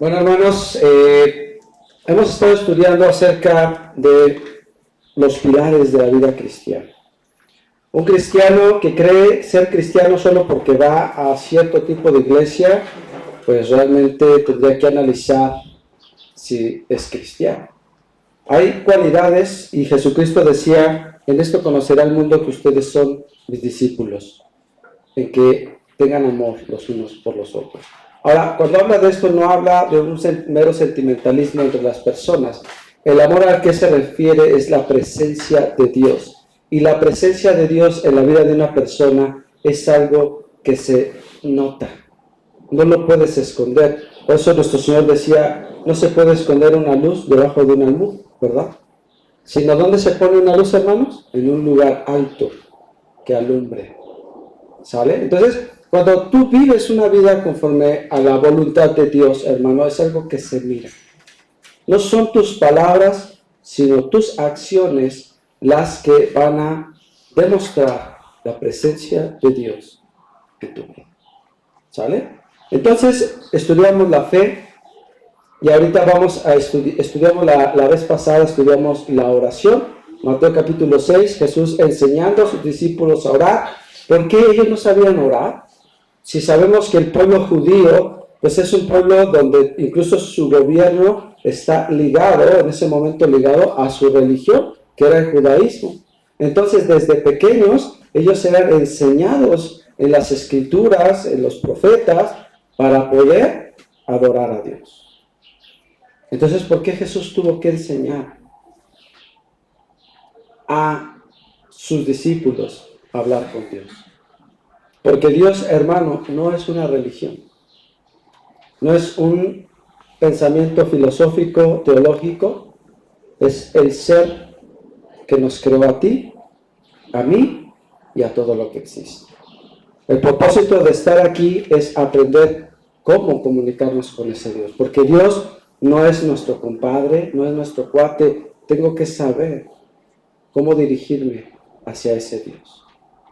Bueno, hermanos, hemos estado estudiando acerca de los pilares de la vida cristiana. Un cristiano que cree ser cristiano solo porque va a cierto tipo de iglesia, pues realmente tendría que analizar si es cristiano. Hay cualidades, y Jesucristo decía: en esto conocerá el mundo que ustedes son mis discípulos, en que tengan amor los unos por los otros. Ahora, cuando habla de esto, no habla de un mero sentimentalismo entre las personas. El amor al que se refiere es la presencia de Dios. Y la presencia de Dios en la vida de una persona es algo que se nota. No lo puedes esconder. Por eso nuestro Señor decía: no se puede esconder una luz debajo de un almud, ¿verdad? Sino, ¿dónde se pone una luz, hermanos? En un lugar alto que alumbre. ¿Sale? Entonces, cuando tú vives una vida conforme a la voluntad de Dios, hermano, es algo que se mira. No son tus palabras, sino tus acciones las que van a demostrar la presencia de Dios en tu vida. ¿Sale? Entonces, estudiamos la fe, y ahorita vamos a estudiamos la vez pasada, estudiamos la oración. Mateo capítulo 6, Jesús enseñando a sus discípulos a orar. ¿Por qué ellos no sabían orar? Si sabemos que el pueblo judío, pues es un pueblo donde incluso su gobierno está ligado, en ese momento ligado a su religión, que era el judaísmo. Entonces, desde pequeños, ellos eran enseñados en las escrituras, en los profetas, para poder adorar a Dios. Entonces, ¿por qué Jesús tuvo que enseñar a sus discípulos a hablar con Dios? Porque Dios, hermano, no es una religión, no es un pensamiento filosófico, teológico, es el ser que nos creó a ti, a mí y a todo lo que existe. El propósito de estar aquí es aprender cómo comunicarnos con ese Dios, porque Dios no es nuestro compadre, no es nuestro cuate. Tengo que saber cómo dirigirme hacia ese Dios.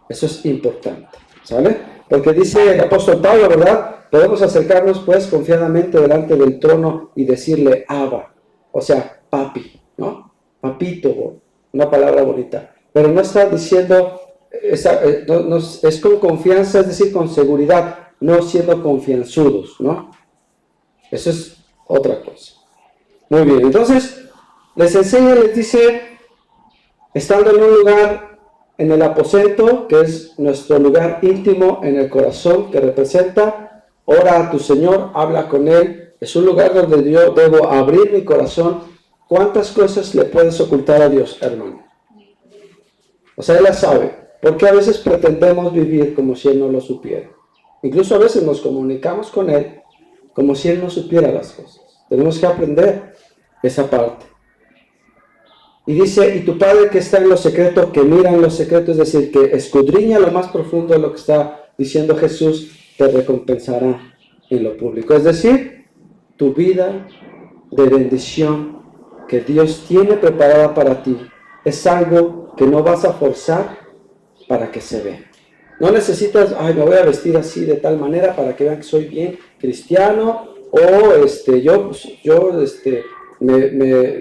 Eso es importante, ¿sale? Porque dice el apóstol Pablo, ¿verdad? Podemos acercarnos pues confiadamente delante del trono y decirle Abba, o sea, papi, ¿no? Papito, una palabra bonita. Pero no está diciendo, es con confianza, es decir, con seguridad, no siendo confianzudos, ¿no? Eso es otra cosa. Muy bien, entonces les enseña, les dice, estando en un lugar, en el aposento, que es nuestro lugar íntimo en el corazón, que representa, ora a tu Señor, habla con Él, es un lugar donde yo debo abrir mi corazón. ¿Cuántas cosas le puedes ocultar a Dios, hermano? O sea, Él las sabe, porque a veces pretendemos vivir como si Él no lo supiera. Incluso a veces nos comunicamos con Él como si Él no supiera las cosas. Tenemos que aprender esa parte. Y dice, y tu Padre que está en lo secreto, que mira en lo secreto, es decir, que escudriña lo más profundo de lo que está diciendo Jesús, te recompensará en lo público. Es decir, tu vida de bendición que Dios tiene preparada para ti es algo que no vas a forzar para que se vea. No necesitas, me voy a vestir así de tal manera para que vean que soy bien cristiano, o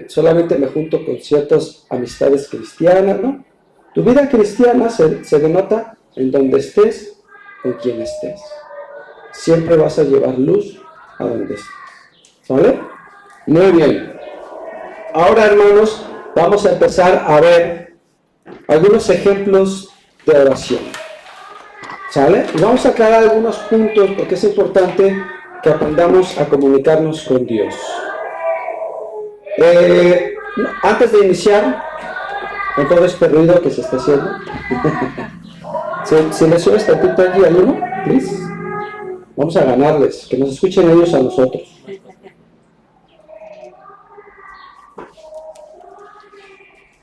solamente me junto con ciertas amistades cristianas, ¿no? Tu vida cristiana se denota en donde estés, con quien estés. Siempre vas a llevar luz a donde estés. ¿Vale? Muy bien. Ahora, hermanos, vamos a empezar a ver algunos ejemplos de oración. ¿Sale? Y vamos a aclarar algunos puntos porque es importante que aprendamos a comunicarnos con Dios. Antes de iniciar, con todo este ruido que se está haciendo, si le subes tantito allí al uno, please. Vamos a ganarles, que nos escuchen ellos a nosotros.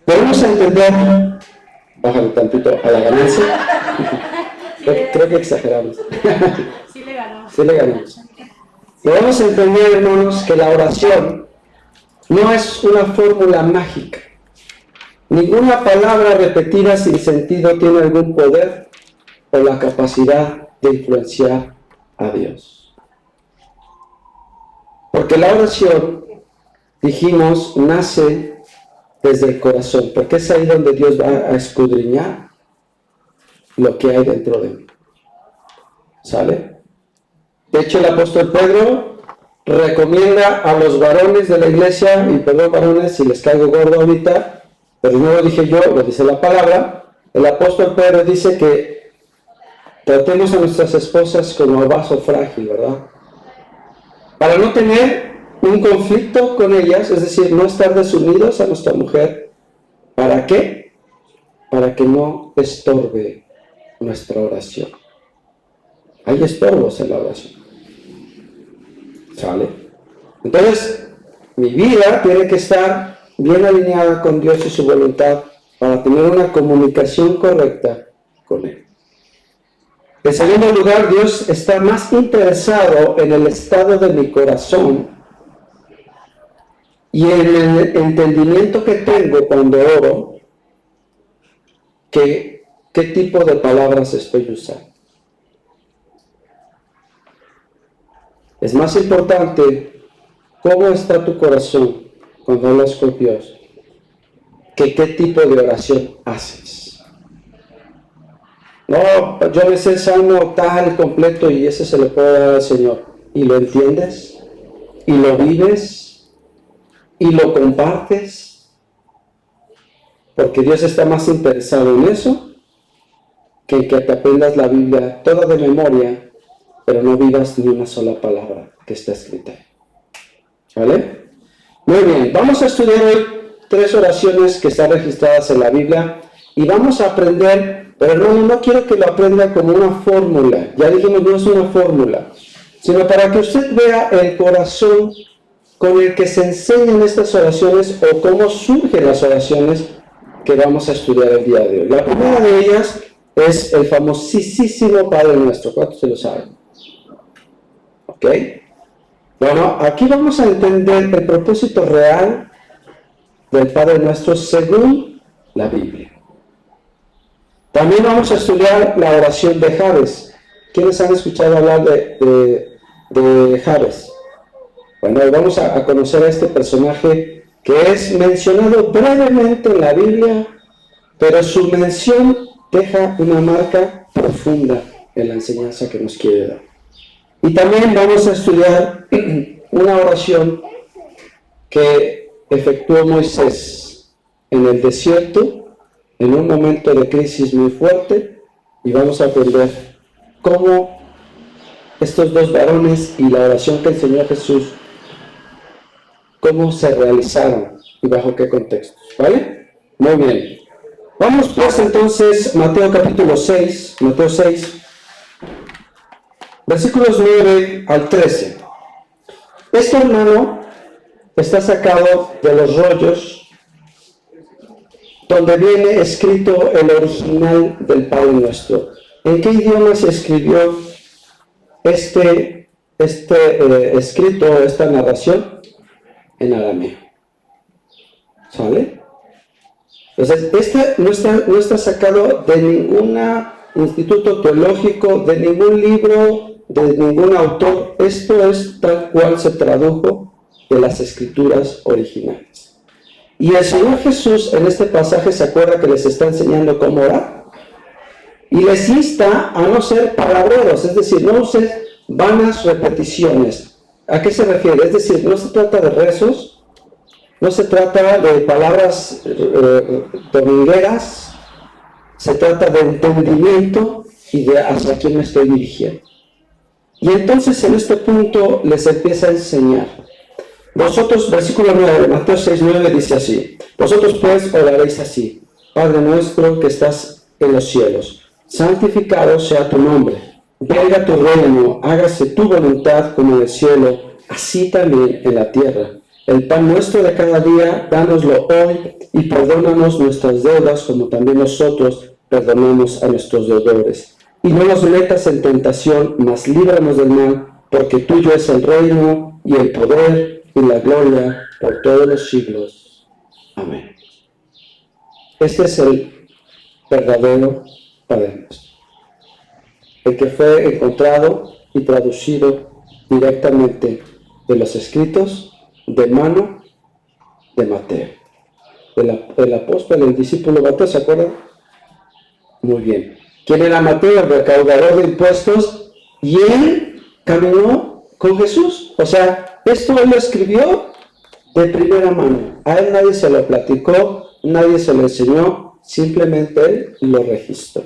Podemos entender, bájale tantito a la ganancia. Creo que exageramos. Sí le ganamos. Sí le ganamos. Podemos entender, hermanos, que la oración no es una fórmula mágica. Ninguna palabra repetida sin sentido tiene algún poder o la capacidad de influenciar a Dios. Porque la oración, dijimos, nace desde el corazón, porque es ahí donde Dios va a escudriñar lo que hay dentro de mí. ¿Sale? De hecho, el apóstol Pedro recomienda a los varones de la iglesia, y perdón varones si les caigo gordo ahorita, pero no lo dije yo, lo dice la palabra. El apóstol Pedro dice que tratemos a nuestras esposas como vaso frágil, ¿verdad? Para no tener un conflicto con ellas, es decir, no estar desunidos a nuestra mujer. ¿Para qué? Para que no estorbe nuestra oración. Hay estorbos en la oración. ¿Sale? Entonces, mi vida tiene que estar bien alineada con Dios y su voluntad para tener una comunicación correcta con Él. En segundo lugar, Dios está más interesado en el estado de mi corazón y en el entendimiento que tengo cuando oro, que qué tipo de palabras estoy usando. Es más importante cómo está tu corazón cuando hablas con Dios que qué tipo de oración haces. No, yo me sé el salmo tal completo y ese se le puede dar al Señor. ¿Y lo entiendes? ¿Y lo vives? ¿Y lo compartes? Porque Dios está más interesado en eso que en que te aprendas la Biblia toda de memoria, pero no vivas ni una sola palabra que está escrita. ¿Vale? Muy bien, vamos a estudiar hoy 3 oraciones que están registradas en la Biblia y vamos a aprender, pero no quiero que lo aprenda como una fórmula, ya dijimos no es una fórmula, sino para que usted vea el corazón con el que se enseñan estas oraciones o cómo surgen las oraciones que vamos a estudiar el día de hoy. La primera de ellas es el famosísimo Padre Nuestro. ¿Cuántos se lo saben? ¿Ok? Bueno, aquí vamos a entender el propósito real del Padre Nuestro según la Biblia. También vamos a estudiar la oración de Jabes. ¿Quiénes han escuchado hablar de Jabes? Bueno, vamos a conocer a este personaje que es mencionado brevemente en la Biblia, pero su mención deja una marca profunda en la enseñanza que nos quiere dar. Y también vamos a estudiar una oración que efectuó Moisés en el desierto, en un momento de crisis muy fuerte, y vamos a aprender cómo estos 2 varones y la oración que enseñó Jesús, cómo se realizaron y bajo qué contextos, ¿vale? Muy bien. Vamos pues entonces, Mateo capítulo 6, Mateo 6, versículos 9 al 13. Este hermano está sacado de los rollos donde viene escrito el original del Padre Nuestro. ¿En qué idioma se escribió este escrito, esta narración? En arameo. ¿Sale? Entonces, este no está sacado de ningún instituto teológico, de ningún libro, de ningún autor. Esto es tal cual se tradujo de las escrituras originales. Y el Señor Jesús en este pasaje se acuerda que les está enseñando cómo orar. Y les insta a no ser palabreros, es decir, no usen vanas repeticiones. ¿A qué se refiere? Es decir, no se trata de rezos, no se trata de palabras domingueras, se trata de entendimiento y de hacia quién me estoy dirigiendo. Y entonces en este punto les empieza a enseñar. Vosotros, versículo 9 de Mateo 6, 9 dice así: vosotros pues oraréis así: Padre nuestro que estás en los cielos, santificado sea tu nombre, venga tu reino, hágase tu voluntad como en el cielo, así también en la tierra. El pan nuestro de cada día, dánoslo hoy, y perdónanos nuestras deudas, como también nosotros perdonamos a nuestros deudores. Y no nos metas en tentación, mas líbranos del mal, porque tuyo es el reino, y el poder, y la gloria, por todos los siglos. Amén. Este es el verdadero Padre Nuestro, el que fue encontrado y traducido directamente de los escritos de mano de Mateo. El apóstol, el discípulo Mateo, ¿se acuerdan? Muy bien. ¿Quién era Mateo? El recaudador de impuestos. Y él caminó con Jesús. O sea, esto él lo escribió de primera mano. A él nadie se lo platicó, nadie se lo enseñó, simplemente él lo registró.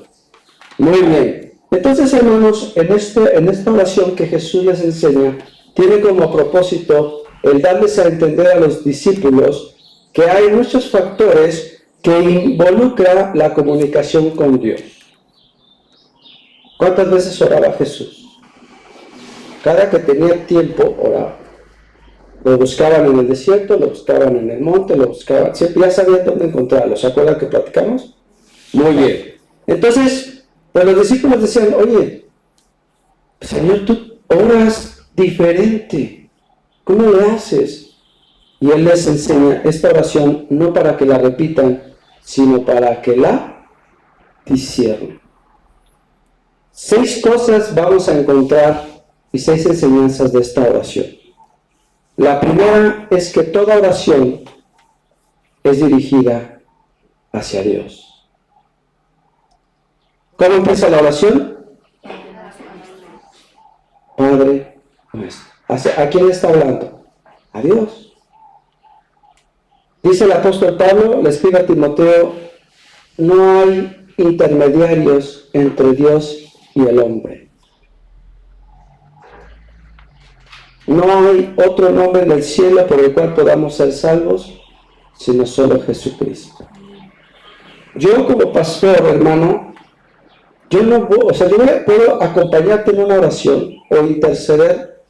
Muy bien. Entonces, hermanos, en esta oración que Jesús les enseña, tiene como propósito el darles a entender a los discípulos que hay muchos factores que involucran la comunicación con Dios. ¿Cuántas veces oraba Jesús? Cada que tenía tiempo oraba. Lo buscaban en el desierto, lo buscaban en el monte, lo buscaban, siempre ya sabían dónde encontrarlo. ¿Se acuerdan que platicamos? Muy bien. Entonces, pues los discípulos decían, oye, Señor, tú oras diferente. ¿Cómo le haces? Y Él les enseña esta oración no para que la repitan, sino para que la disciernan. 6 cosas vamos a encontrar y 6 enseñanzas de esta oración. La primera es que toda oración es dirigida hacia Dios. ¿Cómo empieza la oración? Padre nuestro. ¿A quién está hablando? A Dios. Dice el apóstol Pablo, le escribe a Timoteo, no hay intermediarios entre Dios y el hombre. No hay otro nombre en el cielo por el cual podamos ser salvos, sino solo Jesucristo. Yo como pastor, hermano, yo no puedo acompañarte en una oración o interceder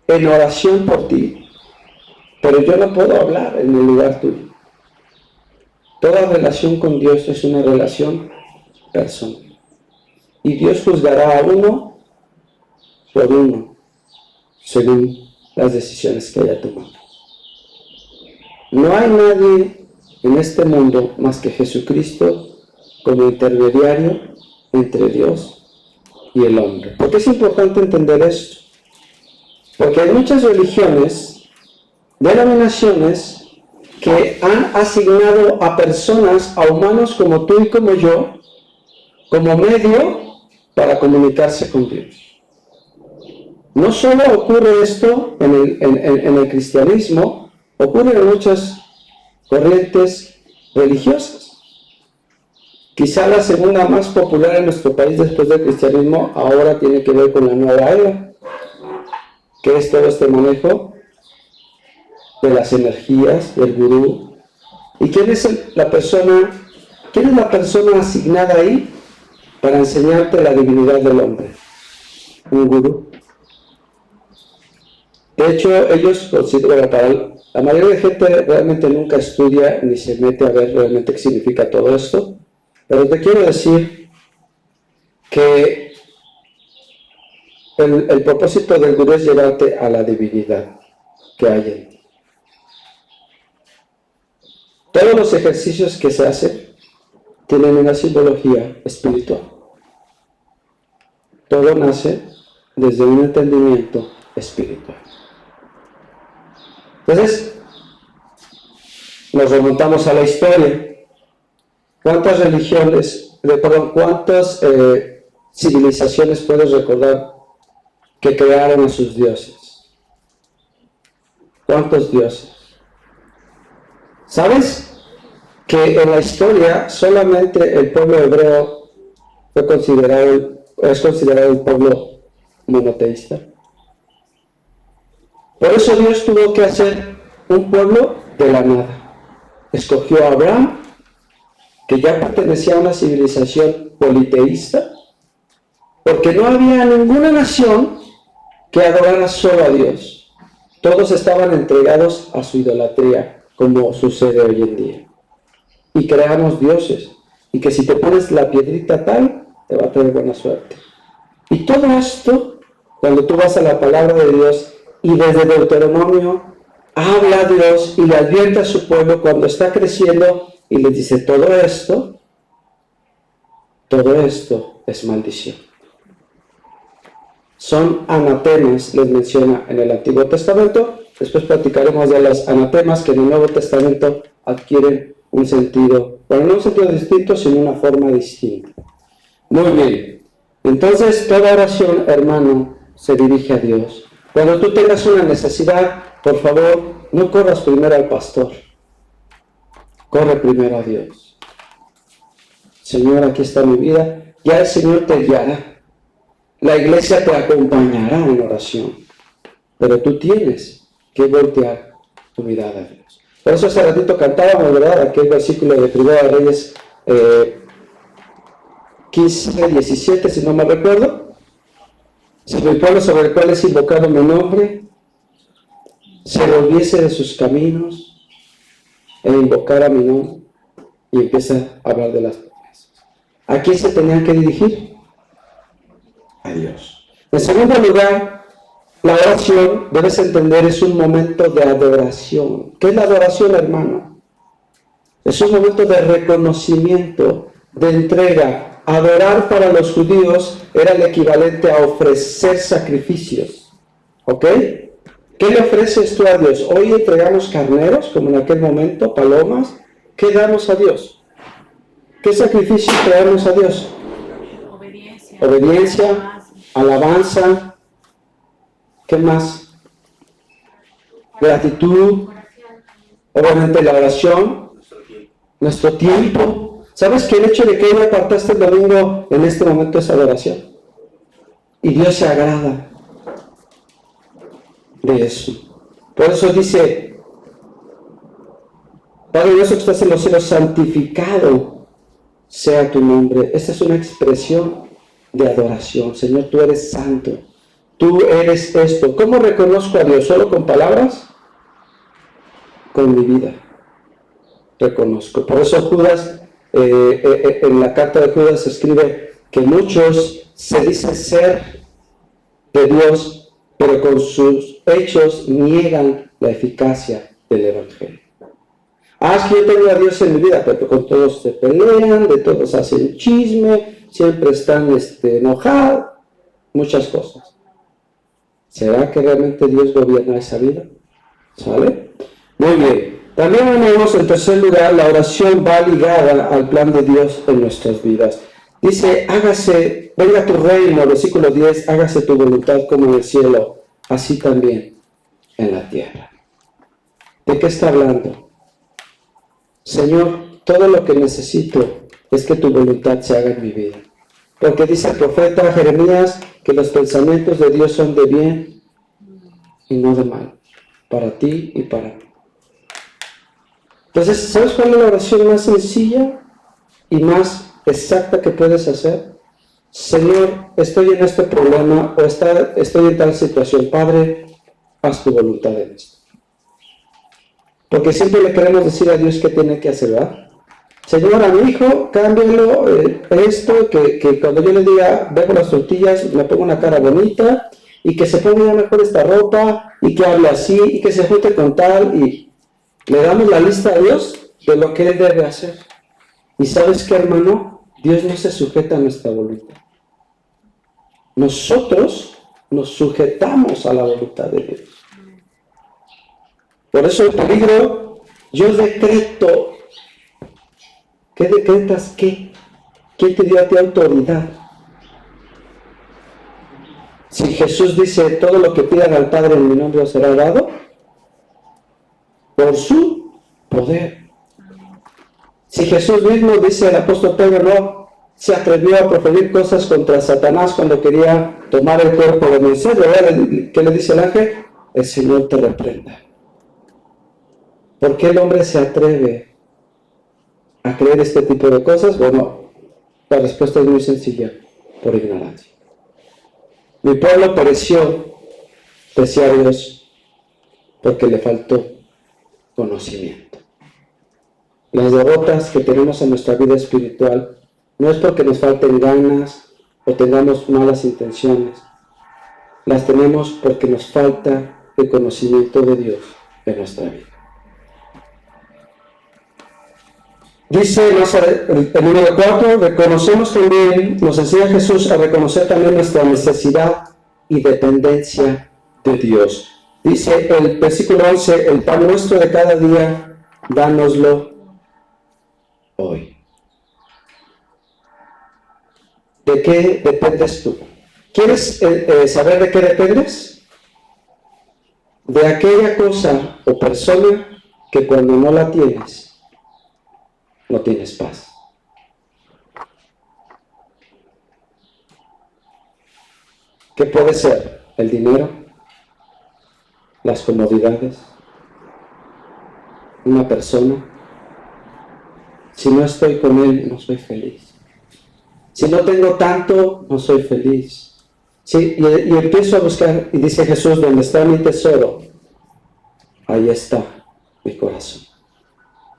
en oración por ti, pero yo no puedo hablar en el lugar tuyo. Toda relación con Dios es una relación personal. Y Dios juzgará a uno por uno, según las decisiones que haya tomado. No hay nadie en este mundo más que Jesucristo como intermediario entre Dios y el hombre. ¿Por qué es importante entender esto? Porque hay muchas religiones, denominaciones, que han asignado a personas, a humanos como tú y como yo, como medio para comunicarse con Dios. No solo ocurre esto en el cristianismo, ocurre en muchas corrientes religiosas. Quizá la segunda más popular en nuestro país después del cristianismo ahora tiene que ver con la nueva era, que es todo este manejo de las energías, del gurú. ¿Y quién es la persona asignada ahí para enseñarte la divinidad del hombre? Un gurú. De hecho, ellos consideran, para la mayoría de gente realmente nunca estudia ni se mete a ver realmente qué significa todo esto, pero te quiero decir que el propósito del gurú es llevarte a la divinidad que hay en ti. Todos los ejercicios que se hacen tienen una simbología espiritual. Todo nace desde un entendimiento espiritual. Entonces, nos remontamos a la historia. ¿Cuántas civilizaciones puedes recordar que crearon a sus dioses? ¿Cuántos dioses? ¿Sabes que en la historia solamente el pueblo hebreo es considerado un pueblo monoteísta? Por eso Dios tuvo que hacer un pueblo de la nada. Escogió a Abraham, que ya pertenecía a una civilización politeísta, porque no había ninguna nación que adorara solo a Dios. Todos estaban entregados a su idolatría, como sucede hoy en día. Y creamos dioses, y que si te pones la piedrita tal, te va a traer buena suerte. Y todo esto, cuando tú vas a la palabra de Dios, y desde Deuteronomio habla a Dios y le advierte a su pueblo cuando está creciendo y le dice todo esto es maldición. son anatemas, les menciona en el Antiguo Testamento. Después platicaremos de los anatemas que en el Nuevo Testamento adquieren un sentido, bueno, no un sentido distinto, sino una forma distinta. Muy bien. Entonces, toda oración, hermano, se dirige a Dios. Cuando tú tengas una necesidad, por favor, no corras primero al pastor. Corre primero a Dios. Señor, aquí está mi vida. Ya el Señor te guiará. La iglesia te acompañará en oración. Pero tú tienes que voltear tu mirada a Dios. Por eso hace ratito cantábamos, ¿verdad? Aquel versículo de 1 Reyes 15, 17, si no me recuerdo. Si mi pueblo sobre el cual es invocado mi nombre se volviese de sus caminos e invocara mi nombre, y empieza a hablar de las promesas. ¿A quién se tenían que dirigir? A Dios. En segundo lugar, la oración, debes entender, es un momento de adoración. ¿Qué es la adoración, hermano? Es un momento de reconocimiento, de entrega. Adorar para los judíos era el equivalente a ofrecer sacrificios. ¿Ok? ¿Qué le ofreces tú a Dios? Hoy entregamos carneros, como en aquel momento, palomas. ¿Qué damos a Dios? ¿Qué sacrificio traemos a Dios? Obediencia, alabanza. ¿Qué más? Gratitud. Obviamente la oración. Nuestro tiempo. ¿Sabes que el hecho de que hoy apartaste el domingo en este momento es adoración? Y Dios se agrada de eso. Por eso dice: Padre nuestro que estás en los cielos, santificado sea tu nombre. Esta es una expresión de adoración. Señor, tú eres santo. Tú eres esto. ¿Cómo reconozco a Dios? ¿Solo con palabras? Con mi vida. Reconozco. Por eso Judas, en la carta de Judas escribe que muchos se dicen ser de Dios, pero con sus hechos niegan la eficacia del Evangelio. Es que yo tengo a Dios en mi vida, pero con todos se pelean, de todos hacen chisme, siempre están enojados, muchas cosas. ¿Será que realmente Dios gobierna esa vida? ¿Sale? Muy bien. También vemos en tercer lugar, la oración va ligada al plan de Dios en nuestras vidas. Dice: hágase, venga tu reino, versículo 10, hágase tu voluntad como en el cielo, así también en la tierra. ¿De qué está hablando? Señor, todo lo que necesito es que tu voluntad se haga en mi vida. Porque dice el profeta Jeremías que los pensamientos de Dios son de bien y no de mal, para ti y para mí. Entonces, ¿sabes cuál es la oración más sencilla y más exacta que puedes hacer? Señor, estoy en este problema o estoy en tal situación. Padre, haz tu voluntad en esto. Porque siempre le queremos decir a Dios qué tiene que hacer, ¿verdad? Señor, a mi hijo, cámbialo esto, que cuando yo le diga, ve por las tortillas, me ponga una cara bonita, y que se ponga mejor esta ropa, y que hable así, y que se junte con tal, y le damos la lista a Dios de lo que Él debe hacer. ¿Y sabes qué, hermano? Dios no se sujeta a nuestra voluntad. Nosotros nos sujetamos a la voluntad de Dios. Por eso el peligro, yo decreto. ¿Qué decretas qué? ¿Quién te dio a ti autoridad? Si Jesús dice, todo lo que pidan al Padre en mi nombre os será dado, por su poder. Si Jesús mismo, dice el apóstol Pedro, no se atrevió a proferir cosas contra Satanás cuando quería tomar el cuerpo de Moisés, ¿qué le dice el ángel? El Señor te reprenda. ¿Por qué el hombre se atreve a creer este tipo de cosas? Bueno, la respuesta es muy sencilla: por ignorancia. Mi pueblo pereció, decía Dios, porque le faltó conocimiento. Las derrotas que tenemos en nuestra vida espiritual no es porque nos falten ganas o tengamos malas intenciones. Las tenemos porque nos falta el conocimiento de Dios en nuestra vida. Dice el número 4, reconocemos también, nos enseña Jesús a reconocer también nuestra necesidad y dependencia de Dios. Dice el versículo 11, el pan nuestro de cada día, dánoslo hoy. ¿De qué dependes tú? ¿Quieres saber de qué dependes? De aquella cosa o persona que cuando no la tienes, no tienes paz. ¿Qué puede ser? El dinero, las comodidades, una persona. Si no estoy con él, no soy feliz. Si no tengo tanto, no soy feliz. Sí, y empiezo a buscar, y dice Jesús, donde está mi tesoro, ahí está mi corazón.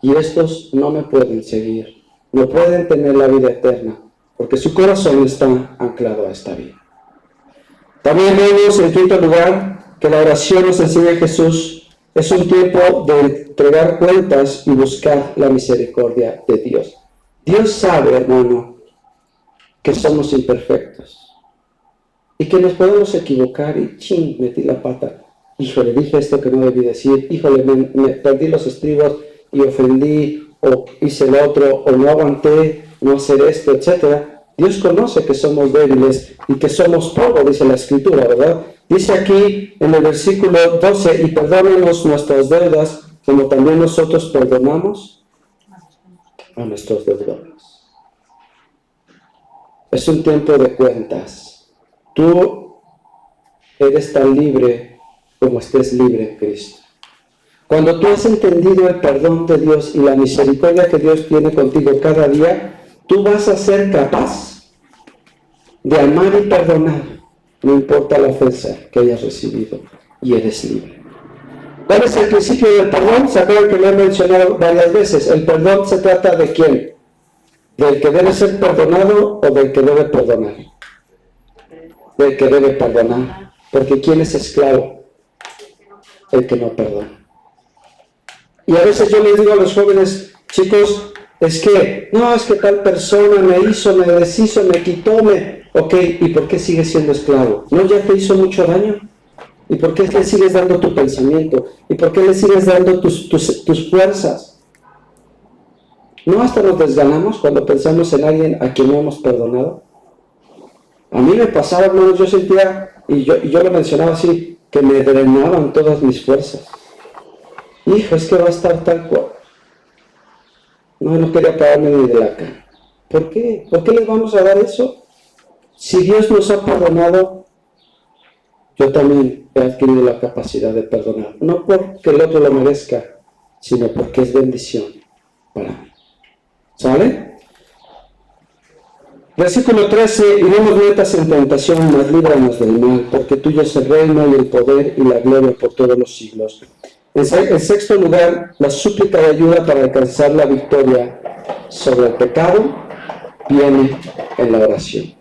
Y estos no me pueden seguir, no pueden tener la vida eterna, porque su corazón está anclado a esta vida. También vemos, en quinto lugar, que la oración, nos enseña Jesús, es un tiempo de entregar cuentas y buscar la misericordia de Dios. Dios sabe, hermano, que somos imperfectos y que nos podemos equivocar y metí la pata. Híjole, dije esto que no debí decir. Híjole, me perdí los estribos y ofendí, o hice lo otro, o no aguanté no hacer esto, etc. Dios conoce que somos débiles y que somos polvo, dice la Escritura, ¿verdad? Dice aquí en el versículo 12, y perdónanos nuestras deudas, como también nosotros perdonamos a nuestros deudores. Es un tiempo de cuentas. Tú eres tan libre como estés libre en Cristo. Cuando tú has entendido el perdón de Dios y la misericordia que Dios tiene contigo cada día, tú vas a ser capaz de amar y perdonar, no importa la ofensa que hayas recibido, y eres libre. ¿Cuál es el principio del perdón? ¿Se acuerdan que lo he mencionado varias veces? El perdón se trata de ¿quién? ¿Del que debe ser perdonado o del que debe perdonar? Del que debe perdonar. Porque ¿quién es esclavo? El que no perdona. Y a veces yo les digo a los jóvenes, chicos, es que tal persona me hizo, me deshizo, me quitó, Ok, ¿y por qué sigues siendo esclavo? ¿No ya te hizo mucho daño? ¿Y por qué le sigues dando tu pensamiento? ¿Y por qué le sigues dando tus fuerzas? ¿No hasta nos desganamos cuando pensamos en alguien a quien no hemos perdonado? A mí me pasaba, hermanos, yo sentía, y yo lo mencionaba así, que me drenaban todas mis fuerzas. Hijo, es que va a estar tal cual. No quería pararme ni de la cama. ¿Por qué? ¿Por qué les vamos a dar eso? Si Dios nos ha perdonado, yo también he adquirido la capacidad de perdonar. No porque el otro lo merezca, sino porque es bendición para mí. ¿Sale? Versículo 13, y no nos metas en tentación, mas líbranos del mal, porque tuyo es el reino y el poder y la gloria por todos los siglos. En sexto lugar, la súplica de ayuda para alcanzar la victoria sobre el pecado viene en la oración.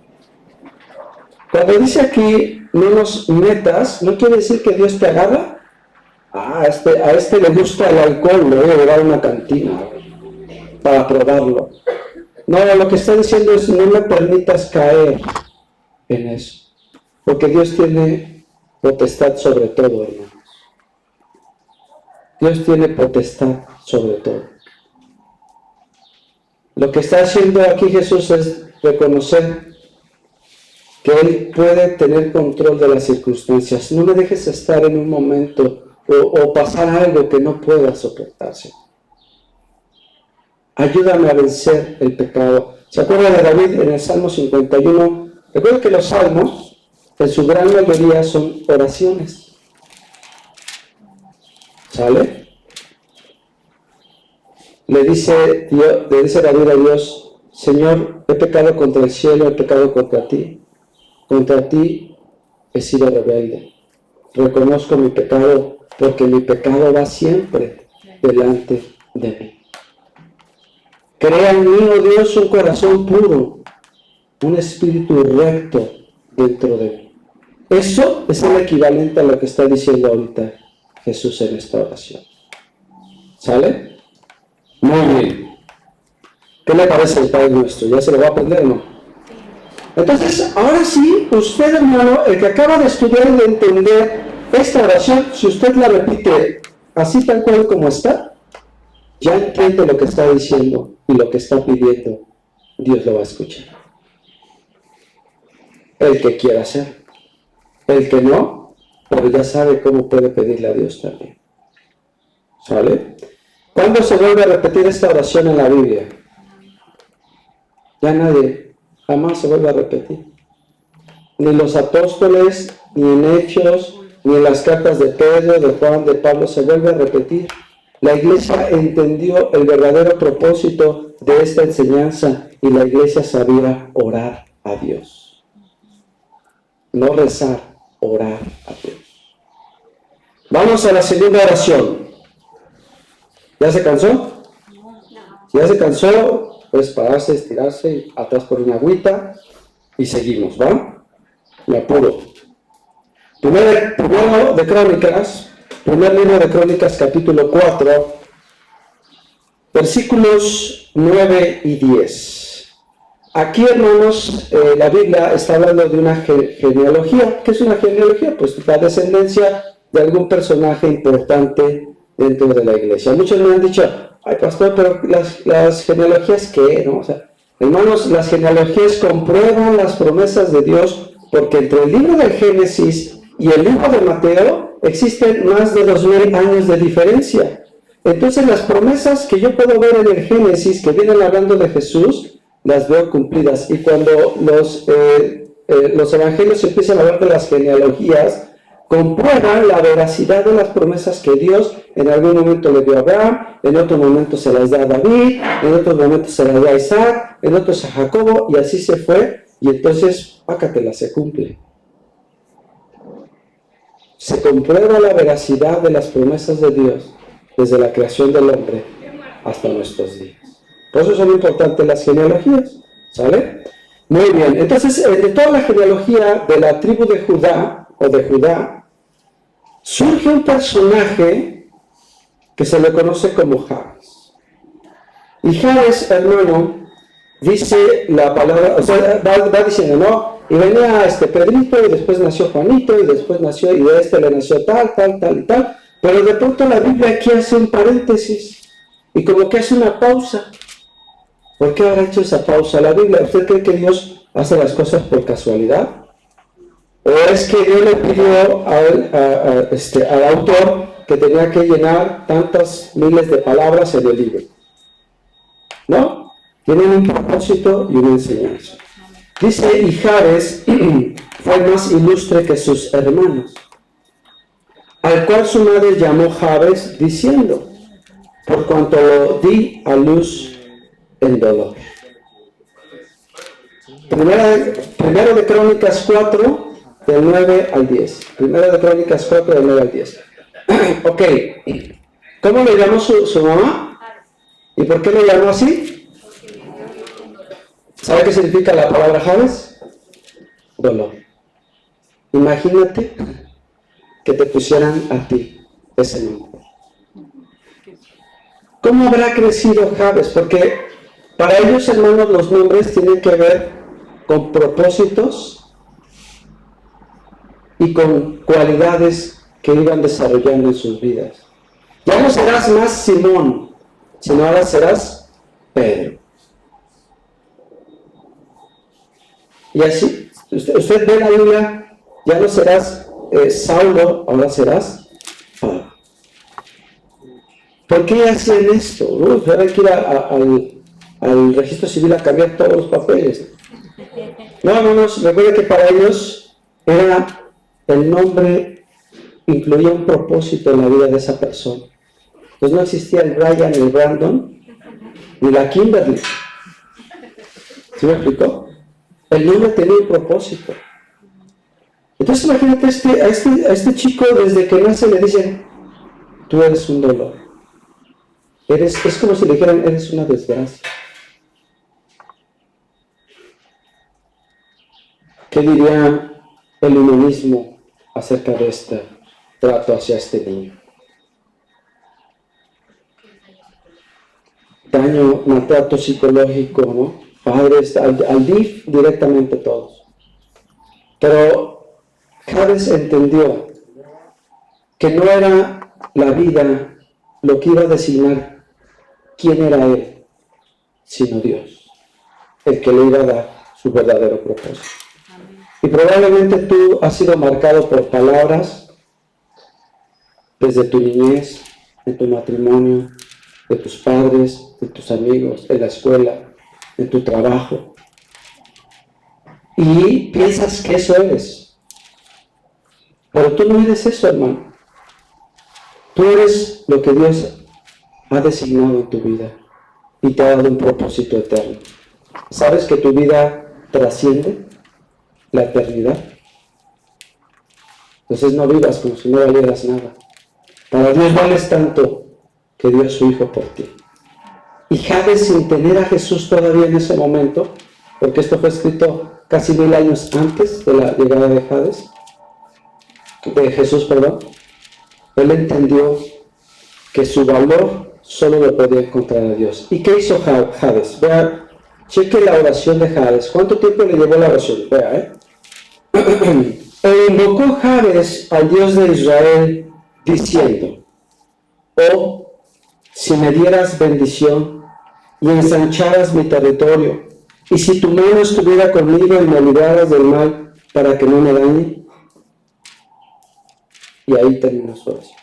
Cuando dice aquí, no nos metas, no quiere decir que Dios te agarra. A este le gusta el alcohol, le voy a llevar a una cantina para probarlo. No, lo que está diciendo es, no me permitas caer en eso. Porque Dios tiene potestad sobre todo, hermanos. Dios tiene potestad sobre todo. Lo que está haciendo aquí Jesús es reconocer que Él puede tener control de las circunstancias. No me dejes estar en un momento o pasar algo que no pueda soportarse. Ayúdame a vencer el pecado. ¿Se acuerdan de David en el Salmo 51? Recuerden que los salmos, en su gran mayoría, son oraciones. ¿Sale? Le dice David a Dios, Señor, he pecado contra el cielo, he pecado contra ti he sido rebelde. Reconozco mi pecado, porque mi pecado va siempre delante de mí. Crea en mí, oh Dios, un corazón puro, un espíritu recto dentro de mí. Eso es el equivalente a lo que está diciendo ahorita Jesús en esta oración. ¿Sale? Muy bien. ¿Qué le parece el Padre Nuestro? ¿Ya se lo va a aprender o no? Entonces, ahora sí, usted, hermano, el que acaba de estudiar y de entender esta oración, si usted la repite así tal cual como está, ya entiende lo que está diciendo y lo que está pidiendo, Dios lo va a escuchar. El que quiera hacer, el que no, pero ya sabe cómo puede pedirle a Dios también. ¿Sale? ¿Cuándo se vuelve a repetir esta oración en la Biblia? Ya nadie, jamás se vuelve a repetir. Ni los apóstoles, ni en Hechos, ni en las cartas de Pedro, de Juan, de Pablo, se vuelve a repetir. La iglesia entendió el verdadero propósito de esta enseñanza y la iglesia sabía orar a Dios. No rezar, orar a Dios. Vamos a la segunda oración. ¿Ya se cansó? Si ya se cansó, pues pararse, estirarse, atrás por una agüita y seguimos, ¿va? Me apuro. Primero de Crónicas, primer libro de Crónicas, capítulo 4, versículos 9 y 10. Aquí, hermanos, la Biblia está hablando de una genealogía. ¿Qué es una genealogía? Pues la descendencia de algún personaje importante dentro de la iglesia. Muchos me han dicho, ay pastor, pero las genealogías, ¿qué? ¿No? O sea, hermanos, las genealogías comprueban las promesas de Dios, porque entre el libro del Génesis y el libro de Mateo existen más de 2000 años de diferencia. Entonces las promesas que yo puedo ver en el Génesis, que vienen hablando de Jesús, las veo cumplidas. Y cuando los evangelios empiezan a hablar de las genealogías, comprueban la veracidad de las promesas que Dios en algún momento le dio a Abraham, en otro momento se las da a David, en otros momentos se las da a Isaac, en otros a Jacobo, y así se fue, y entonces, pácatela, se cumple. Se comprueba la veracidad de las promesas de Dios desde la creación del hombre hasta nuestros días. Por eso son importantes las genealogías, ¿sale? Muy bien, entonces, de toda la genealogía de la tribu de Judá, surge un personaje que se le conoce como Jabes. Y Jabes, hermano, dice la palabra, o sea, va diciendo, ¿no? Y venía Pedrito, y después nació Juanito, y después nació, y de le nació tal y tal. Pero de pronto la Biblia aquí hace un paréntesis, y como que hace una pausa. ¿Por qué habrá hecho esa pausa la Biblia? ¿Usted cree que Dios hace las cosas por casualidad? ¿O es que Dios le pidió al autor que tenía que llenar tantas miles de palabras en el libro? ¿No? Tienen un propósito y una enseñanza. Dice, y Jabes fue más ilustre que sus hermanos, al cual su madre llamó Jabes, diciendo, por cuanto lo di a luz en dolor. Primero de Crónicas 4, del 9 al 10. Primero de Crónicas 4, del 9 al 10. Ok. ¿Cómo le llamó su mamá? ¿Y por qué le llamó así? ¿Sabe qué significa la palabra Jabes? Dolor. Imagínate que te pusieran a ti ese nombre. ¿Cómo habrá crecido Jabes? Porque para ellos, hermanos, los nombres tienen que ver con propósitos y con cualidades que iban desarrollando en sus vidas. Ya no serás más Simón, sino ahora serás Pedro. Y así, usted ve la Biblia, ya no serás Saulo, ahora serás Pablo. ¿Por qué hacen esto? Ahora hay que ir al registro civil a cambiar todos los papeles. No, hermanos, recuerden que para ellos era el nombre, incluía un propósito en la vida de esa persona. Pues no existía el Ryan, el Brandon, ni la Kimberly. ¿Sí me explicó? El nombre tenía un propósito. Entonces imagínate a este chico, desde que nace le dicen, tú eres un dolor. Es como si le dijeran, eres una desgracia. ¿Qué diría el humanismo acerca de este trato hacia este niño? Daño, maltrato psicológico, ¿no? padres, al DIF directamente todos. Pero Jabes entendió que no era la vida lo que iba a designar quién era él, sino Dios, el que le iba a dar su verdadero propósito. Y probablemente tú has sido marcado por palabras desde tu niñez, en tu matrimonio, de tus padres, de tus amigos, en la escuela, en tu trabajo. Y piensas que eso eres. Pero tú no eres eso, hermano. Tú eres lo que Dios ha designado en tu vida y te ha dado un propósito eterno. ¿Sabes que tu vida trasciende la eternidad? Entonces no vivas como si no valieras nada. Para Dios vales tanto que dio a su Hijo por ti. Y Jabes, sin tener a Jesús todavía en ese momento, porque esto fue escrito casi 1000 años antes de la llegada de Jesús, él entendió que su valor solo lo podía encontrar a Dios. ¿Y qué hizo Jabes? Vea, cheque la oración de Jabes. ¿Cuánto tiempo le llevó la oración? Vea, E invocó Jabes al Dios de Israel, diciendo: oh, si me dieras bendición y ensancharas mi territorio, y si tu mano estuviera conmigo y me libraras del mal para que no me dañe. Y ahí terminó su oración.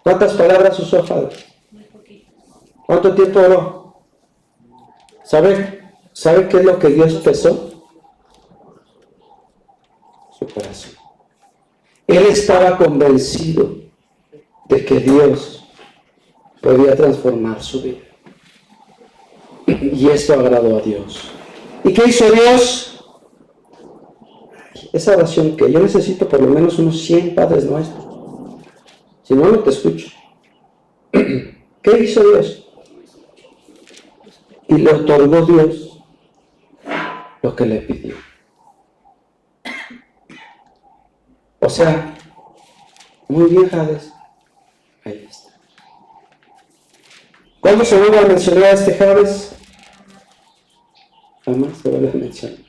¿Cuántas palabras usó Jabes? ¿Cuánto tiempo oró? ¿Sabe qué es lo que Dios pesó? Su corazón. Él estaba convencido de que Dios podía transformar su vida. Y esto agradó a Dios. ¿Y qué hizo Dios? Esa oración que yo necesito por lo menos unos 100 Padres Nuestros. Si no, no te escucho. ¿Qué hizo Dios? Y le otorgó Dios lo que le pidió. O sea, muy bien, Jabes. Ahí está. ¿Cuándo se vuelve a mencionar a este Jabes? Jamás se vuelve a mencionar.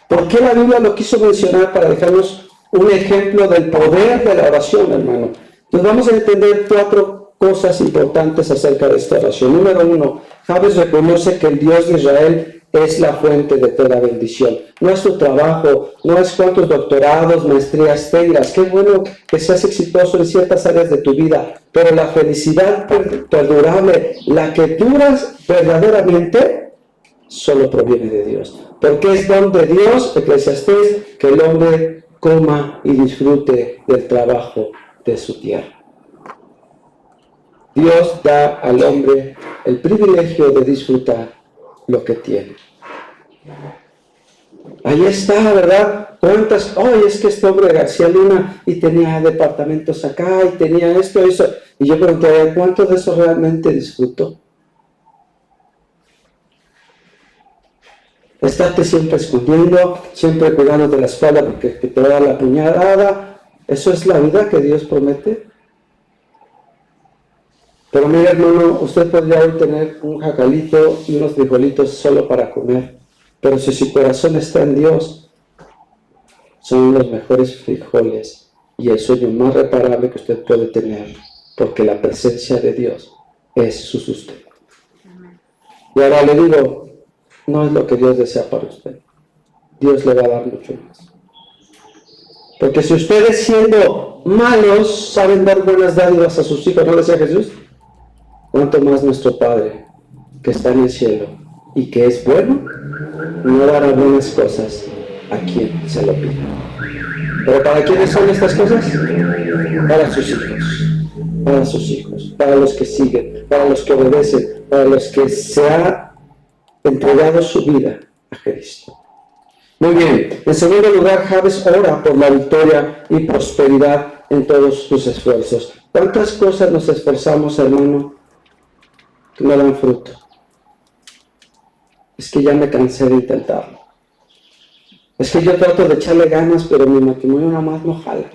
¿Por qué la Biblia lo quiso mencionar? Para dejarnos un ejemplo del poder de la oración, hermano. Entonces vamos a entender 4 cosas importantes acerca de esta oración. Número 1, Jabes reconoce que el Dios de Israel es la fuente de toda bendición. No es tu trabajo, no es cuántos doctorados, maestrías tengas. Qué bueno que seas exitoso en ciertas áreas de tu vida, pero la felicidad perdurable, la que duras verdaderamente, solo proviene de Dios. Porque es don de Dios, Eclesiastés, que el hombre coma y disfrute del trabajo de su tierra. Dios da al hombre el privilegio de disfrutar lo que tiene. Ahí está, ¿verdad? ¿Cuántas? Es que este hombre García Luna y tenía departamentos acá y tenía esto, eso. Y yo pregunté, ¿cuánto de eso realmente disfrutó? Estarte siempre escondiendo, siempre cuidando de la espalda porque te va a dar la puñalada. ¿Eso es la vida que Dios promete? Pero mira, hermano, usted podría hoy tener un jacalito y unos frijolitos solo para comer. Pero si su corazón está en Dios, son los mejores frijoles y el sueño más reparable que usted puede tener, porque la presencia de Dios es su sustento. Y ahora le digo, no es lo que Dios desea para usted. Dios le va a dar mucho más. Porque si ustedes, siendo malos, saben dar buenas dádivas a sus hijos, ¿no decía Jesús? ¿Cuánto más nuestro Padre, que está en el cielo y que es bueno, no dará buenas cosas a quien se lo pida? ¿Pero para quiénes son estas cosas? Para sus hijos, para los que siguen, para los que obedecen, para los que se ha entregado su vida a Cristo. Muy bien, en segundo lugar, Jabes ora por la victoria y prosperidad en todos sus esfuerzos. ¿Cuántas cosas nos esforzamos, hermano, que no dan fruto? Es que ya me cansé de intentarlo. Es que yo trato de echarle ganas, pero mi matrimonio nada más no jala.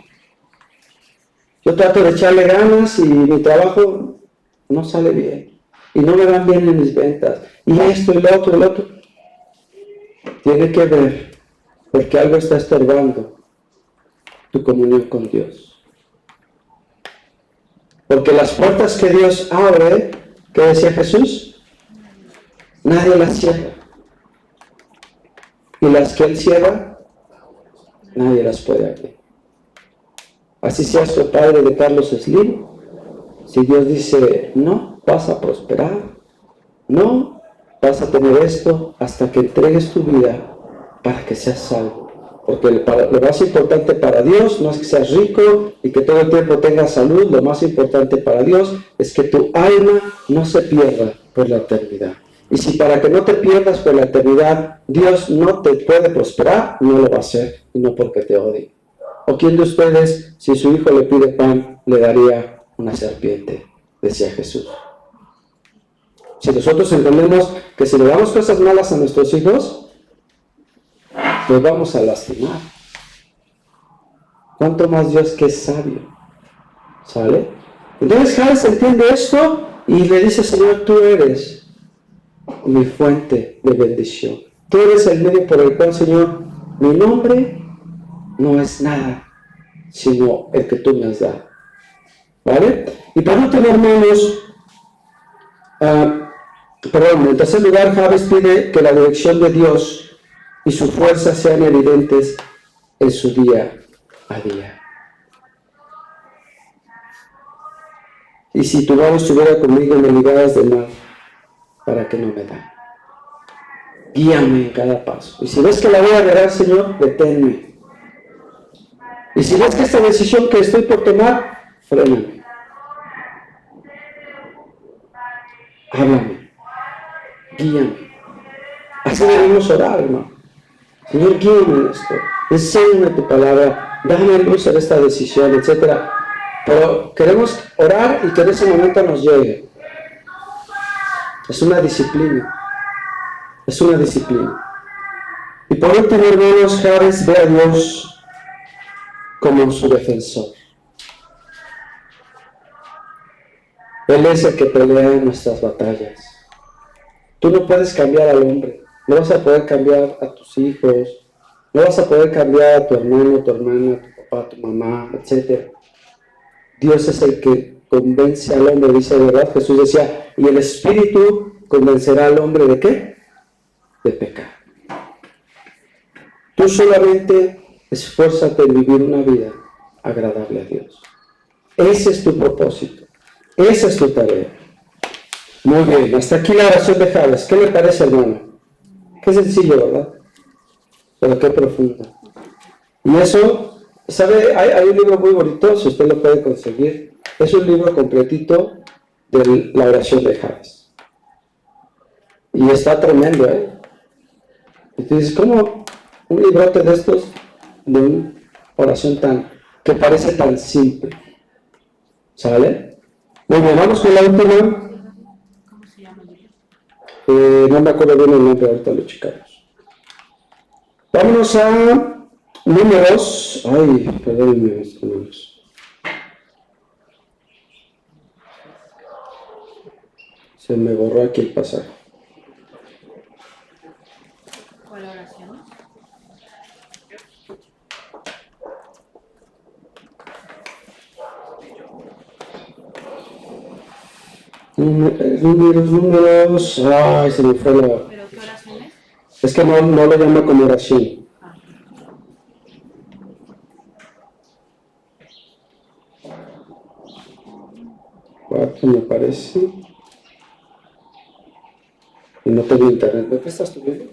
Yo trato de echarle ganas y mi trabajo no sale bien, y no me van bien en mis ventas, y esto, y lo otro, tiene que ver, porque algo está estorbando tu comunión con Dios. Porque las puertas que Dios abre, ¿qué decía Jesús? Nadie las cierra. Y las que Él cierra, nadie las puede abrir. Así seas tu padre de Carlos Slim, si Dios dice, no, vas a prosperar, no, vas a tener esto, hasta que entregues tu vida para que seas salvo. Porque lo más importante para Dios no es que seas rico y que todo el tiempo tengas salud. Lo más importante para Dios es que tu alma no se pierda por la eternidad. Y si para que no te pierdas por la eternidad Dios no te puede prosperar, no lo va a hacer, y no porque te odie. ¿O quién de ustedes, si su hijo le pide pan, le daría una serpiente? Decía Jesús. Si nosotros entendemos que si le damos cosas malas a nuestros hijos, los vamos a lastimar. ¿Cuánto más Dios que es sabio? ¿Sale? Entonces Jabes entiende esto y le dice, Señor, tú eres mi fuente de bendición. Tú eres el medio por el cual, Señor, mi nombre no es nada, sino el que tú me has dado. ¿Vale? Y para último, hermanos, en tercer lugar, Jabes pide que la dirección de Dios y su fuerza sean evidentes en su día a día. Y si tu mano estuviera conmigo, me ligaras de mar para que no me dañe. Guíame en cada paso. Y si ves que la voy a agarrar, Señor, deténme. Y si ves que esta decisión que estoy por tomar, fréname. Háblame. Guíame. Así debemos orar, hermano. Señor, guíame en esto. Enséñame tu palabra. Dame luz en esta decisión, etc. Pero queremos orar y que en ese momento nos llegue. Es una disciplina. Es una disciplina. Y por último, hermanos, Jabes ve a Dios como su defensor. Él es el que pelea en nuestras batallas. Tú no puedes cambiar al hombre. No vas a poder cambiar a tus hijos. No vas a poder cambiar a tu hermano, tu hermana, tu papá, tu mamá, etc. Dios es el que convence al hombre, dice, ¿verdad? Jesús decía, y el Espíritu convencerá al hombre ¿de qué? De pecar. Tú solamente esfuérzate en vivir una vida agradable a Dios. Ese es tu propósito. Esa es tu tarea. Muy bien, hasta aquí la oración de Jabes. ¿Qué le parece, hermano? Qué sencillo, ¿verdad? Pero qué profundo. Y eso, ¿sabe? Hay un libro muy bonito, si usted lo puede conseguir. Es un libro completito de la oración de Jabes. Y está tremendo, ¿eh? Y tú dices, ¿cómo un librote de estos, de una oración que parece tan simple? ¿Sale? Muy bien, vamos con la última. ¿Cómo se llama el libro? No me acuerdo bien el nombre, ahorita lo checamos. Vámonos a Números. Ay, perdónenme, mis hermanos. Se me borró aquí el pasaje. ¿Cuál oración? Números. Ay, se me fue la. ¿Pero qué oración es? Es que no lo llama como oración. Ah. 4 me parece. Y no tengo internet. ¿Me prestas tu Biblia?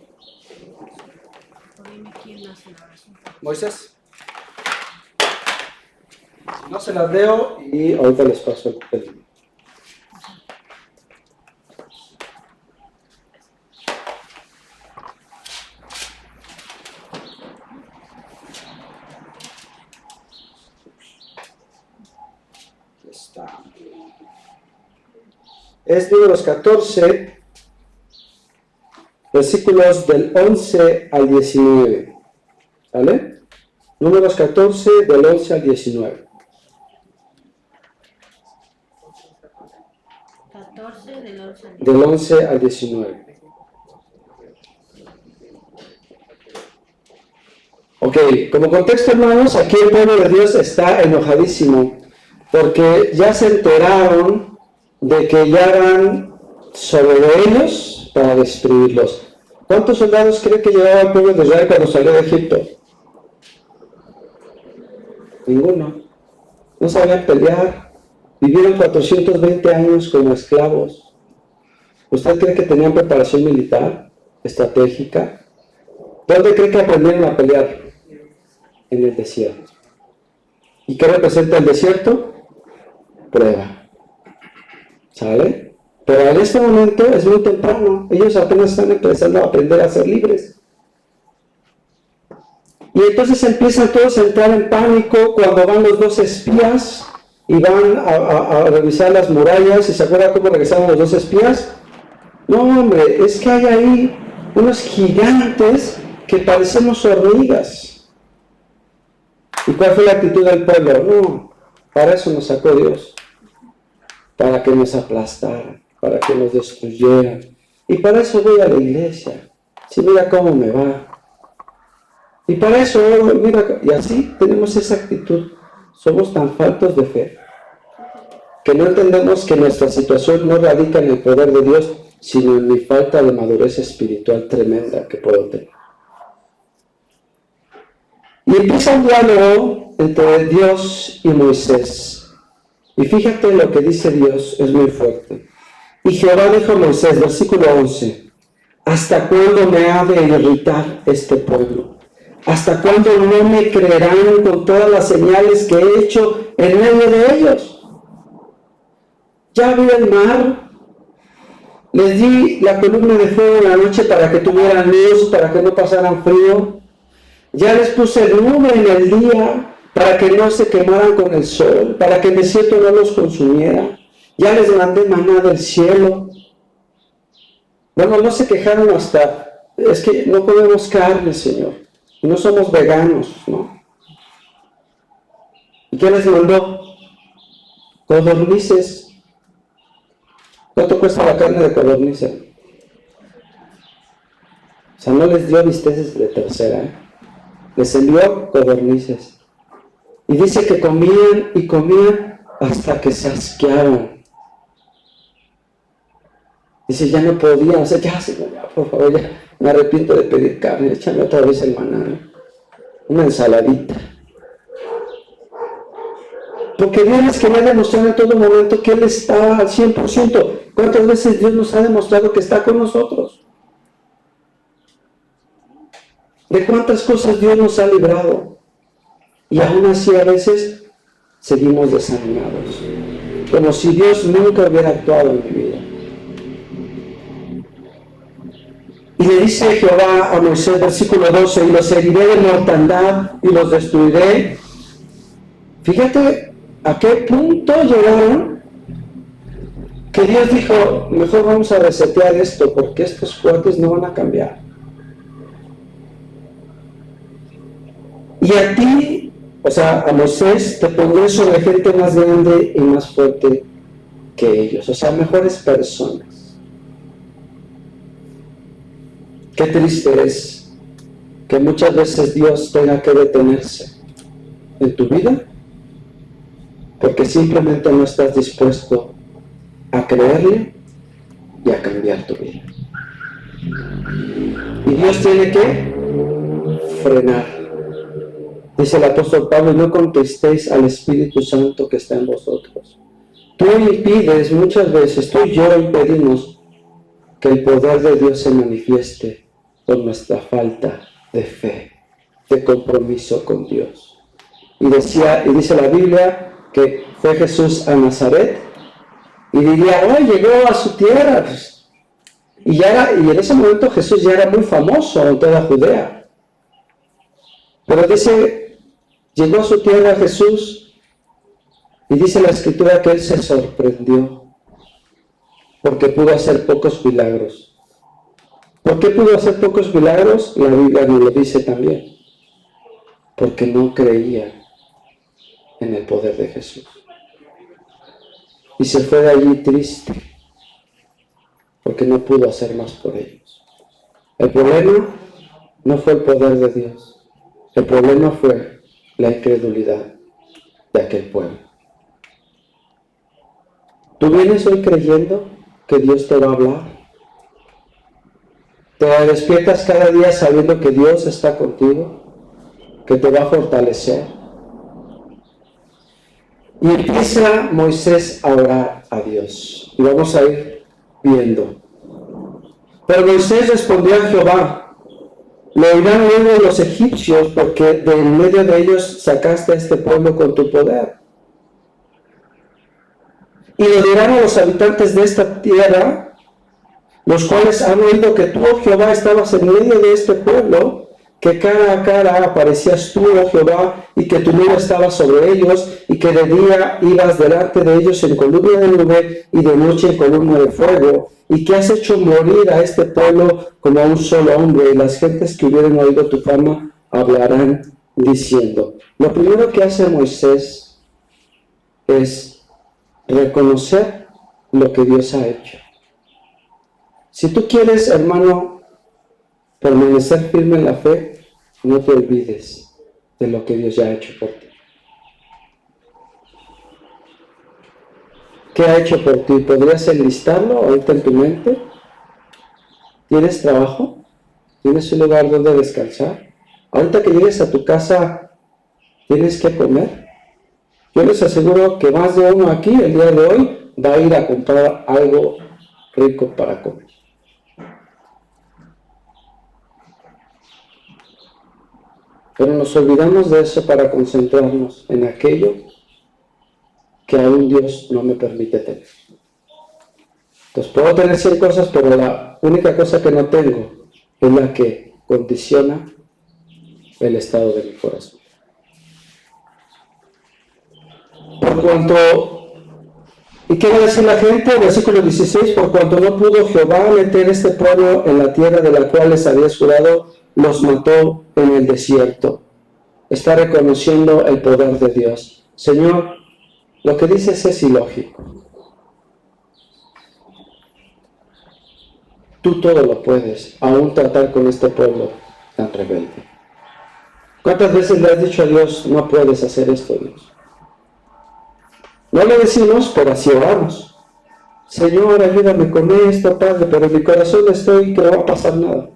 Dime quién hace la oración. Moisés. No se las leo y ahorita les paso el libro. Está. Es Números 14, versículos del 11 al 19. ¿Vale? Números 14, del 11 al 19. 14 del 11 al 10. Del 11 al 19. Ok, como contexto, hermanos, aquí el pueblo de Dios está enojadísimo porque ya se enteraron de que ya van sobre ellos para destruirlos. ¿Cuántos soldados cree que llevaba el pueblo de Israel cuando salió de Egipto? Ninguno. No sabían pelear. Vivieron 420 años como esclavos. ¿Usted cree que tenían preparación militar, estratégica? ¿Dónde cree que aprendieron a pelear? En el desierto. ¿Y qué representa el desierto? Prueba. ¿Sale? Pero en este momento es muy temprano. Ellos apenas están empezando a aprender a ser libres. Y entonces empiezan todos a entrar en pánico cuando van los dos espías y van a revisar las murallas. ¿Y se acuerdan cómo regresaron los dos espías? No, hombre, es que hay ahí unos gigantes que parecemos hormigas. ¿Y cuál fue la actitud del pueblo? No, para eso nos sacó Dios. Para que nos aplastaran, para que nos destruyeran. Y para eso voy a la iglesia. Si mira cómo me va. Y para eso, mira, y así tenemos esa actitud. Somos tan faltos de fe que no entendemos que nuestra situación no radica en el poder de Dios, sino en mi falta de madurez espiritual tremenda que puedo tener. Y empieza un diálogo entre Dios y Moisés. Y fíjate lo que dice Dios, es muy fuerte. Y Jehová dijo a Moisés, versículo 11, ¿hasta cuándo me ha de irritar este pueblo? ¿Hasta cuándo no me creerán con todas las señales que he hecho en medio de ellos? Ya vi el mar, les di la columna de fuego en la noche para que tuvieran luz, para que no pasaran frío. Ya les puse nube en el día para que no se quemaran con el sol, para que el desierto no los consumiera. Ya les mandé maná del cielo. Bueno, no se quejaron hasta, es que no comemos carne, Señor, y no somos veganos, ¿no? ¿Y qué les mandó? Codornices. ¿Cuánto cuesta la carne de codorniz? O sea, no les dio bisteces de tercera, les envió codornices. Y dice que comían y comían hasta que se asquearon. Dice, ya no podían, o sea, ya, Señor, ya, por favor, ya me arrepiento de pedir carne, échame otra vez el maná, una ensaladita. Porque Dios les quería demostrar en todo momento que Él está al 100%. ¿Cuántas veces Dios nos ha demostrado que está con nosotros? ¿De cuántas cosas Dios nos ha librado? Y aún así a veces seguimos desanimados, como si Dios nunca hubiera actuado en mi vida. Y le dice Jehová a Moisés, versículo 12, y los heriré de mortandad y los destruiré. Fíjate a qué punto llegaron, que Dios dijo, mejor vamos a resetear esto, porque estos cuates no van a cambiar. Y a ti, o sea, a Moisés, te pondré sobre gente más grande y más fuerte que ellos, o sea, mejores personas. Qué triste es que muchas veces Dios tenga que detenerse en tu vida porque simplemente no estás dispuesto a creerle y a cambiar tu vida. Y Dios tiene que frenar. Dice el apóstol Pablo, no contestéis al Espíritu Santo que está en vosotros. Tú impides, muchas veces, tú y yo impedimos que el poder de Dios se manifieste por nuestra falta de fe, de compromiso con Dios. Y dice la Biblia que fue Jesús a Nazaret y diría, oh, llegó a su tierra. Y en ese momento Jesús ya era muy famoso en toda Judea. Pero dice, llegó a su tierra Jesús y dice la Escritura que él se sorprendió porque pudo hacer pocos milagros. ¿Por qué pudo hacer pocos milagros? La Biblia nos lo dice también. Porque no creía en el poder de Jesús. Y se fue de allí triste. porque no pudo hacer más por ellos. El problema no fue el poder de Dios. El problema fue la incredulidad de aquel pueblo. ¿Tú vienes hoy creyendo que Dios te va a hablar? ¿Te despiertas cada día sabiendo que Dios está contigo? ¿Que te va a fortalecer? Y empieza Moisés a orar a Dios. Y vamos a ir viendo. Pero Moisés respondió a Jehová: lo oirán luego los egipcios, porque de en medio de ellos sacaste a este pueblo con tu poder. Y lo dirán a los habitantes de esta tierra, los cuales han oído que tú, oh Jehová, estabas en medio de este pueblo, que cara a cara aparecías tú, oh Jehová, y que tu nube estaba sobre ellos, y que de día ibas delante de ellos en columna de nube, y de noche en columna de fuego, y que has hecho morir a este pueblo como a un solo hombre, y las gentes que hubieran oído tu fama hablarán diciendo. Lo primero que hace Moisés es reconocer lo que Dios ha hecho. Si tú quieres, hermano, permanecer firme en la fe, no te olvides de lo que Dios ya ha hecho por ti. ¿Qué ha hecho por ti? ¿Podrías enlistarlo ahorita en tu mente? ¿Tienes trabajo? ¿Tienes un lugar donde descansar? Ahorita que llegues a tu casa, ¿tienes que comer? Yo les aseguro que más de uno aquí, el día de hoy, va a ir a comprar algo rico para comer. Pero nos olvidamos de eso para concentrarnos en aquello que aún Dios no me permite tener. Entonces puedo tener 100 cosas, pero la única cosa que no tengo es la que condiciona el estado de mi corazón. Por cuanto, ¿y qué va a decir la gente? Versículo 16, por cuanto no pudo Jehová meter este pueblo en la tierra de la cual les había jurado, los mató en el desierto. Está reconociendo el poder de Dios. Señor, lo que dices es ilógico. Tú todo lo puedes, aún tratar con este pueblo tan rebelde. ¿Cuántas veces le has dicho a Dios, no puedes hacer esto, Dios? No le decimos, pero así oramos. Señor, ayúdame con esto, Padre, pero en mi corazón estoy que no va a pasar nada.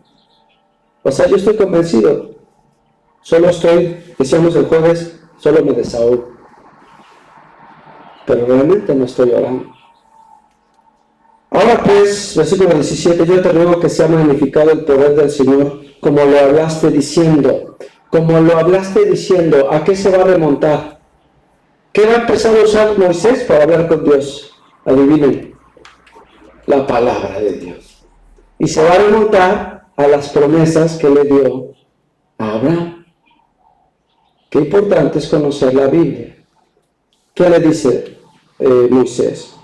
O sea, yo estoy convencido. Decíamos el jueves, solo me desahogo. Pero realmente no estoy orando. Ahora pues, versículo 17, yo te ruego que sea magnificado el poder del Señor, como lo hablaste diciendo. Como lo hablaste diciendo, ¿a qué se va a remontar? ¿Qué va a empezar a usar Moisés para hablar con Dios? Adivinen, la palabra de Dios. Y se va a remontar a las promesas que le dio a Abraham. Qué importante es conocer la Biblia. ¿Qué le dice Moisés?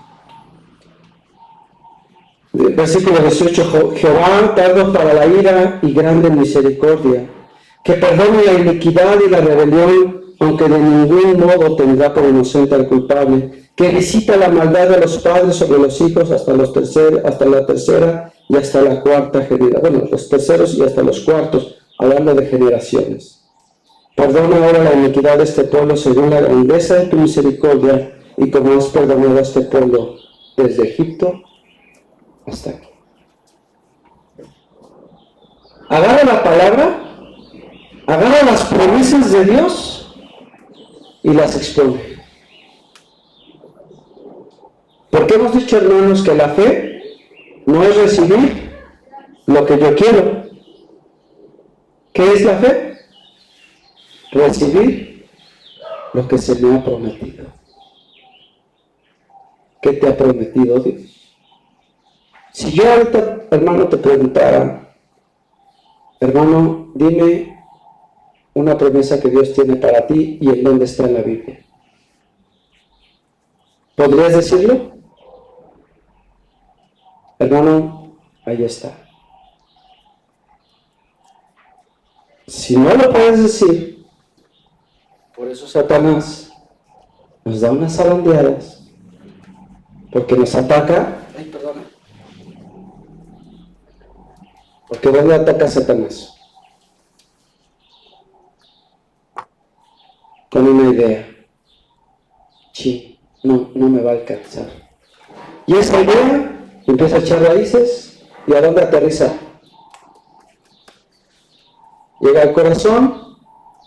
Versículo 18, Jehová tardo para la ira y grande en misericordia, que perdone la iniquidad y la rebelión, aunque de ningún modo tendrá por inocente al culpable, que visita la maldad de los padres sobre los hijos hasta la tercera y hasta la cuarta generación. Bueno, los terceros y hasta los cuartos, hablando de generaciones. Perdona ahora la iniquidad de este pueblo según la grandeza de tu misericordia, y como has perdonado a este pueblo desde Egipto hasta aquí. Agarra la palabra, agarra las promesas de Dios y las expone. Porque hemos dicho, hermanos, que la fe no es recibir lo que yo quiero. ¿Qué es la fe? Recibir lo que se me ha prometido. ¿Qué te ha prometido Dios? Si yo ahorita, hermano, te preguntara, hermano, dime una promesa que Dios tiene para ti y en dónde está en la Biblia. ¿Podrías decirlo? Hermano, ahí está. Si no lo puedes decir, por eso Satanás nos da unas zarandeadas, porque nos ataca, Porque ¿dónde ataca Satanás? Con una idea. Sí, no me va a alcanzar. Y esa idea empieza a echar raíces. ¿Y a dónde aterriza? Llega al corazón.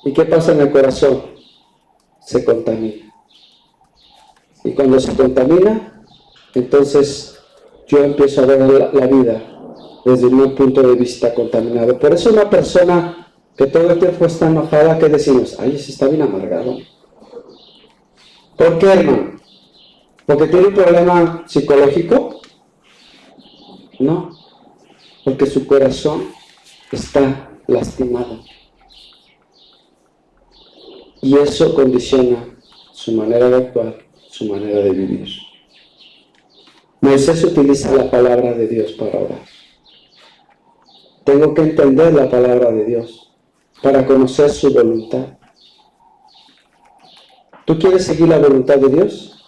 ¿Y qué pasa en el corazón? Se contamina. Y cuando se contamina, entonces yo empiezo a ver la vida desde un punto de vista contaminado. Por eso una persona que todo el tiempo está enojada, ¿qué decimos? Ay, ese está bien amargado. ¿Por qué, hermano? ¿Porque tiene un problema psicológico? No, porque su corazón está lastimado. Y eso condiciona su manera de actuar, su manera de vivir. Moisés utiliza la palabra de Dios para orar. Tengo que entender la palabra de Dios para conocer su voluntad. ¿Tú quieres seguir la voluntad de Dios?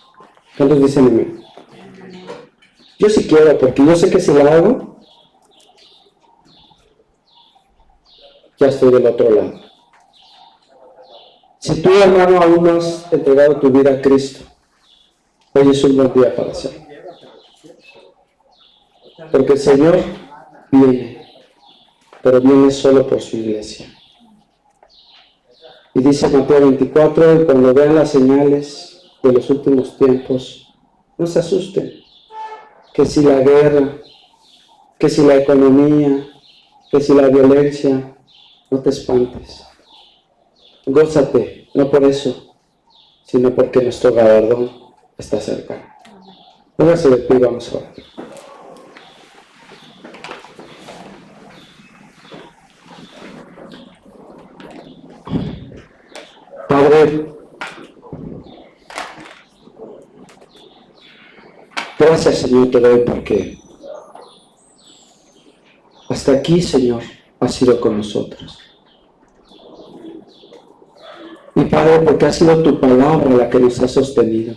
¿Cuántos dicen amén? Yo sí quiero, porque yo sé que si la hago, ya estoy del otro lado. Si tú, hermano, aún no has entregado tu vida a Cristo, hoy es un buen día para hacerlo. Porque el Señor viene, pero viene solo por su iglesia. Y dice Mateo 24, y cuando vean las señales de los últimos tiempos, no se asusten. Que si la guerra, que si la economía, que si la violencia, no te espantes. Gózate, no por eso, sino porque nuestro galardón está cerca. Póngase de pie y vamos a orar. Padre, gracias, Señor, te doy porque hasta aquí, Señor, has sido con nosotros. Y Padre, porque ha sido tu palabra la que nos ha sostenido.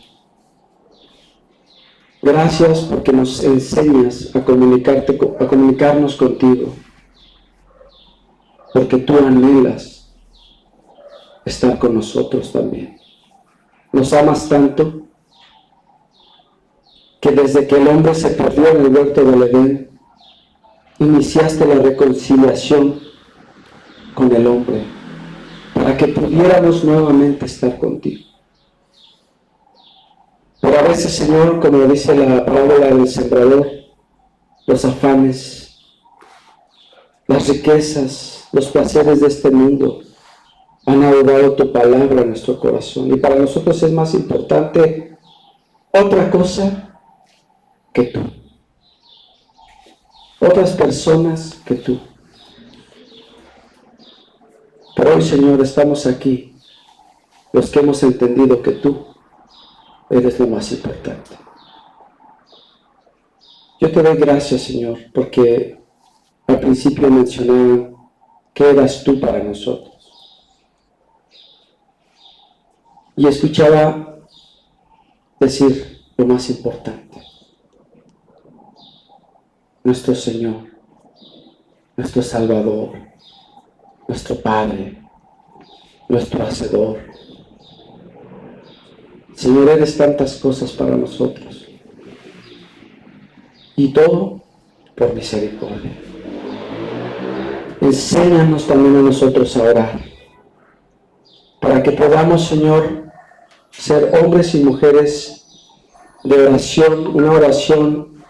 Gracias porque nos enseñas a comunicarnos contigo. Porque tú anhelas estar con nosotros también. Nos amas tanto que desde que el hombre se perdió en el huerto del Edén, iniciaste la reconciliación con el hombre para que pudiéramos nuevamente estar contigo. Pero a veces, Señor, como dice la parábola del sembrador, los afanes, las riquezas, los placeres de este mundo han ahogado tu palabra en nuestro corazón. Y para nosotros es más importante otra cosa que tú. Otras personas que tú. Pero hoy, Señor, estamos aquí, los que hemos entendido que tú eres lo más importante. Yo te doy gracias, Señor, porque al principio mencionaban que eras tú para nosotros. Y escuchaba decir lo más importante. Nuestro Señor, nuestro Salvador, nuestro Padre, nuestro Hacedor. Señor, eres tantas cosas para nosotros. Y todo por misericordia. Enséñanos también a nosotros a orar, para que podamos, Señor, ser hombres y mujeres de oración, una oración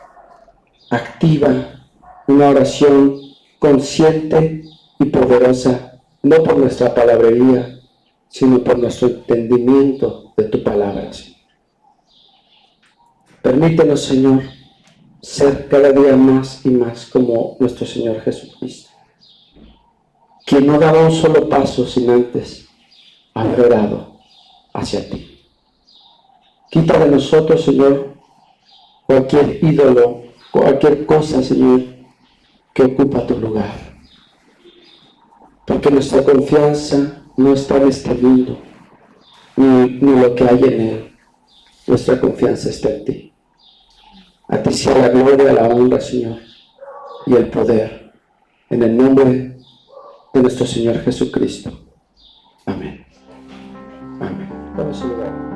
activa, una oración consciente y poderosa, no por nuestra palabrería, sino por nuestro entendimiento de tu palabra, Señor. Permítenos, Señor, ser cada día más y más como nuestro Señor Jesucristo, quien no daba un solo paso sin antes haber orado hacia ti. Quita de nosotros, Señor, cualquier ídolo, cualquier cosa, Señor, que ocupa tu lugar. Porque nuestra confianza no está en este mundo, ni lo que hay en él. Nuestra confianza está en ti. A ti sea la gloria, la honra, Señor, y el poder En el nombre de nuestro Señor Jesucristo. Amén. Amén. Vamos a orar.